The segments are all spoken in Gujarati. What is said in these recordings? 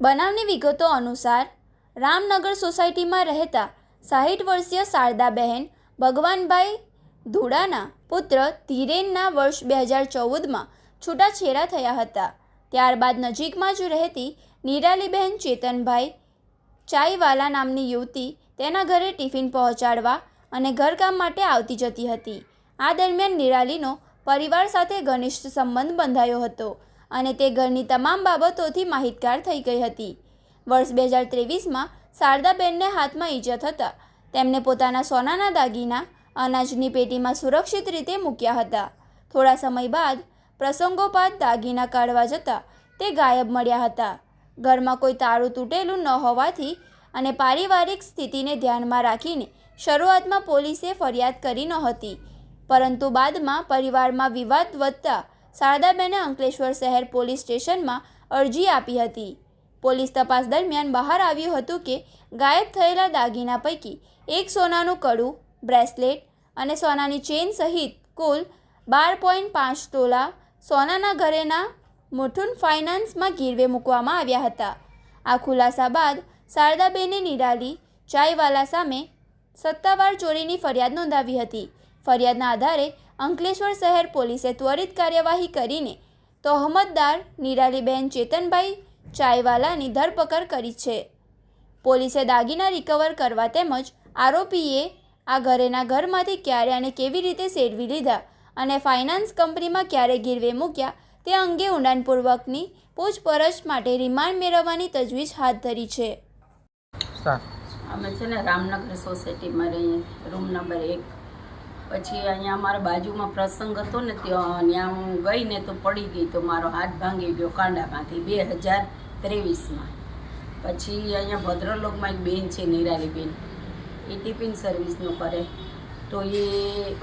બનાવની વિગતો અનુસાર રામનગર સોસાયટીમાં રહેતા 60 વર્ષીય શારદાબહેન ભગવાનભાઈ ધુડાના પુત્ર ધીરેનના વર્ષ 2014માં છૂટાછેડા થયા હતા. ત્યારબાદ નજીકમાં જ રહેતી નિરાલીબહેન ચેતનભાઈ ચાઈવાલા નામની યુવતી તેના ઘરે ટિફિન પહોંચાડવા અને ઘરકામ માટે આવતી જતી હતી. આ દરમિયાન નિરાલીનો પરિવાર સાથે ઘનિષ્ઠ સંબંધ બંધાયો હતો અને તે ઘરની તમામ બાબતોથી માહિતગાર થઈ ગઈ હતી. વર્ષ 2023માં શારદાબેનને હાથમાં ઈજા થતાં તેમને પોતાના સોનાના દાગીના અનાજની પેટીમાં સુરક્ષિત રીતે મૂક્યા હતા. થોડા સમય બાદ પ્રસંગોપાત દાગીના કાઢવા જતાં તે ગાયબ મળ્યા હતા. ઘરમાં કોઈ તાળું તૂટેલું ન હોવાથી અને પારિવારિક સ્થિતિને ધ્યાનમાં રાખીને શરૂઆતમાં પોલીસે ફરિયાદ કરી નહોતી, પરંતુ બાદમાં પરિવારમાં વિવાદ વધતા શારદાબેને અંકલેશ્વર શહેર પોલીસ સ્ટેશનમાં અરજી આપી હતી. પોલીસ તપાસ દરમિયાન બહાર આવ્યું હતું કે ગાયબ થયેલા દાગીના પૈકી એક સોનાનું કડું, બ્રેસલેટ અને સોનાની ચેઇન સહિત કુલ 12.5 તોલા સોનાના ઘરેના મુથુટ ફાઇનાન્સમાં ગીરવે મૂકવામાં આવ્યા હતા. આ ખુલાસા બાદ શારદાબેને નિરાલી ચાઈવાલા સામે સત્તાવાર ચોરીની ફરિયાદ નોંધાવી હતી. ફરિયાદના આધારે અંકલેશ્વર શહેર પોલીસે ત્વરિત કાર્યવાહી કરીને તહોમતદાર નિરાલીબહેન ચેતનભાઈ ચાઈવાલાની ધરપકડ કરી છે. પોલીસે દાગીના રિકવર કરવા તેમજ આરોપીએ આ ઘરેના ઘરમાંથી ક્યારે અને કેવી રીતે સેરવી લીધા અને ફાઇનાન્સ કંપનીમાં ક્યારે ગીરવે મૂક્યા તે અંગે ઊંડાણપૂર્વકની પૂછપરછ માટે રિમાન્ડ મેળવવાની તજવીજ હાથ ધરી છે. અમે છે ને રામનગર સોસાયટીમાં રહીએ, રૂમ નંબર 1. પછી અહીંયા અમારા બાજુમાં પ્રસંગ હતો ને ત્યાં હું ગઈ ને તો પડી ગઈ, તો મારો હાથ ભાંગી ગયો કાંડામાંથી 2023માં. પછી અહીંયા ભદ્રલોકમાં એક બેન છે નિરાલીબેન, એ ટિફિન સર્વિસનું કરે, તો એ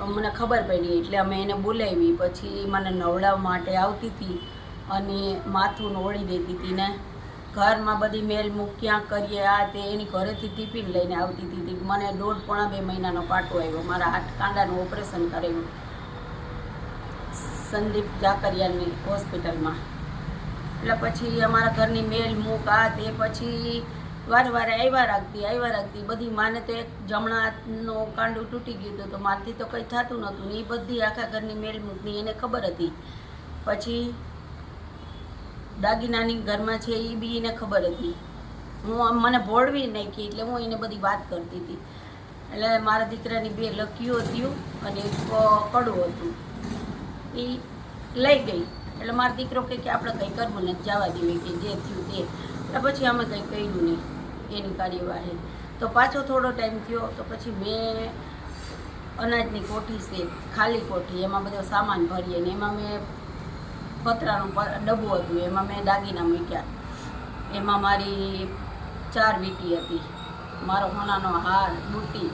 અમને ખબર પડી એટલે અમે એને બોલાવી. પછી મને નવડાવવા માટે આવતી હતી અને માથું નોળી દેતી હતી ને ઘરમાં બધી મેલ મૂક્યા કરીએ આ તે, એની ઘરેથી ટિફિન લઈને આવતી હતી. મને 1.5-2 મહિનાનો પાટો આવ્યો, મારા હાથ કાંડાનું ઓપરેશન કરેલું સંદીપ જાકરિયાની હોસ્પિટલમાં. એટલે પછી અમારા ઘરની મેલ મૂક આ તે, પછી વારે વારે આવ્યા રાખતી બધી. માને તો એક જમણા હાથનો કાંડું તૂટી ગયું હતું, તો મારથી તો કંઈ થતું નહોતું ને એ બધી આખા ઘરની મેલ મૂકની એને ખબર હતી. પછી દાગીનાની ઘરમાં છે એ બી એને ખબર હતી. હું મને ભોળવી નાખી એટલે હું એને બધી વાત કરતી હતી. એટલે મારા દીકરાની 2 લકીઓ થયું અને એક કડું હતું, એ લઈ ગઈ. એટલે મારો દીકરો કે આપણે કંઈ કરવું નથી, જવા દેવી કે જે થયું તે. એટલે પછી અમે કંઈ કર્યું નહીં એની કાર્યવાહી. તો પાછો થોડો ટાઈમ થયો તો પછી મેં અનાજની કોઠી છે, ખાલી કોઠી, એમાં બધો સામાન ભરીએ ને એમાં મેં પતરાનું ડબ્બું હતું, એમાં મેં દાગીના મૂક્યા. એમાં મારી 4 વીંટી હતી, મારો હોનાનો હાર, બુટ્ટી,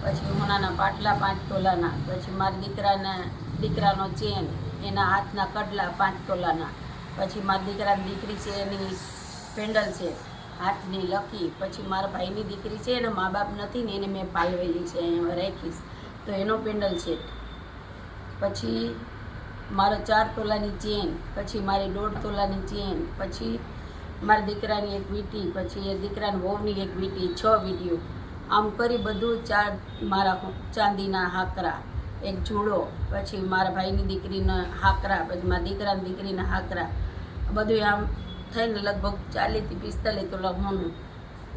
પછી હોનાના પાટલા 5 તોલાના, પછી મારા દીકરાનો ચેન, એના હાથના કડલા 5 તોલાના, પછી મારા દીકરાની દીકરી છે એની પેન્ડલ છે હાથની લકી, પછી મારા ભાઈની દીકરી છે એના મા બાપ નથી ને એને મેં પાલવેલી છે, અહીંયા રાખીશ તો એનો પેન્ડલ છે. પછી મારો 4 તોલાની ચેન, પછી મારી 1.5 તોલાની ચેન, પછી મારા દીકરાની એક વીંટી, પછી એ દીકરાની વહુની એક વીંટી, 6 વીંટીઓ. આમ કરી બધું 4 મારા ચાંદીના હાકરા, એક જુડો, પછી મારા ભાઈની દીકરીના હાકરા, પછી મારા દીકરાની દીકરીના હાકરા, બધું આમ થઈને લગભગ 40-45 તોલા હોનું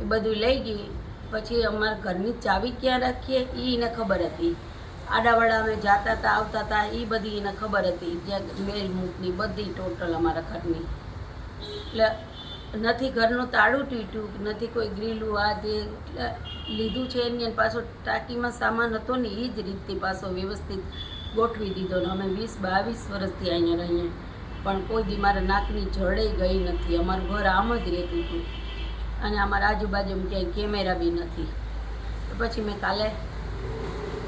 એ બધું લઈ ગઈ. પછી અમારા ઘરની ચાવી ક્યાં રાખીએ એ એને ખબર હતી. આડાવાડા અમે જાતા હતા આવતા હતા એ બધી એને ખબર હતી, જ્યાં મેલ મૂકની બધી ટોટલ અમારા ઘરની. એટલે નથી ઘરનું તાળું તૂટ્યું, નથી કોઈ ગ્રીલું આ તે લીધું છે એની પાછો ટાંકીમાં સામાન હતો ને એ જ રીતથી પાછો વ્યવસ્થિત ગોઠવી દીધો ને અમે 20-22 વર્ષથી અહીંયા રહીએ, પણ કોઈ દી મારા નાકની જડે ગઈ નથી. અમારું ઘર આમ જ રહેતું હતું અને અમારા આજુબાજુમાં ક્યાંય કેમેરા બી નથી. પછી મેં કાલે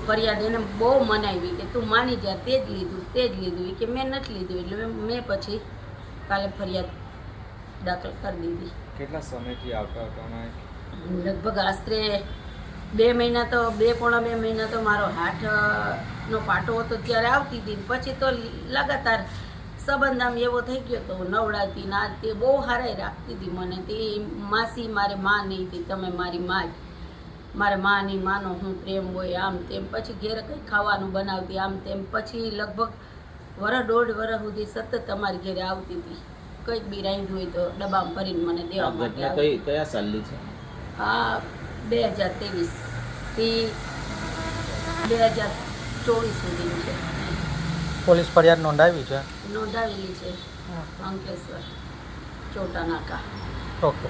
ફરિયાદ એને બહુ મનાવી કે તું માની જા, તે જ લીધું એ કે મેં નથી લીધું. એટલે મેં પછી કાલે ફરિયાદ દાખલ કરી દીધી. કેટલા સમયથી આવતા હતા? લગભગ આશરે 2 મહિના તો 2-2.5 મહિના તો મારો હાથનો પાટો હતો ત્યારે આવતી હતી. પછી તો લગાતાર સંબંધ આમ એવો થઈ ગયો તો નવડાતી ના તે બહુ હારાઈ રાખતી હતી મને. તે માસી મારે માં નહીં હતી, તમે મારી માં જ. મારે માની માનો હું પ્રેમ હોય આમ તેમ. પછી ઘેરે કંઈ ખાવાનું બનાવતી આમ તેમ. પછી લગભગ વરસ દોઢ વરસ સુધી સતત અમારી ઘેરે આવતી હતી. કંઈક બી રાંધ્યું હોય તો ડબ્બામાં ભરીને મને દેવા આ માટે ઘટના આવતી. કયા સાલની છે? આ 2023 થી 2024 સુધીનું છે. પોલીસ ફરિયાદ નોંધાવી છે. નોંધાવેલી છે અંકલેશ્વર ચોટા નાકા. ઓકે.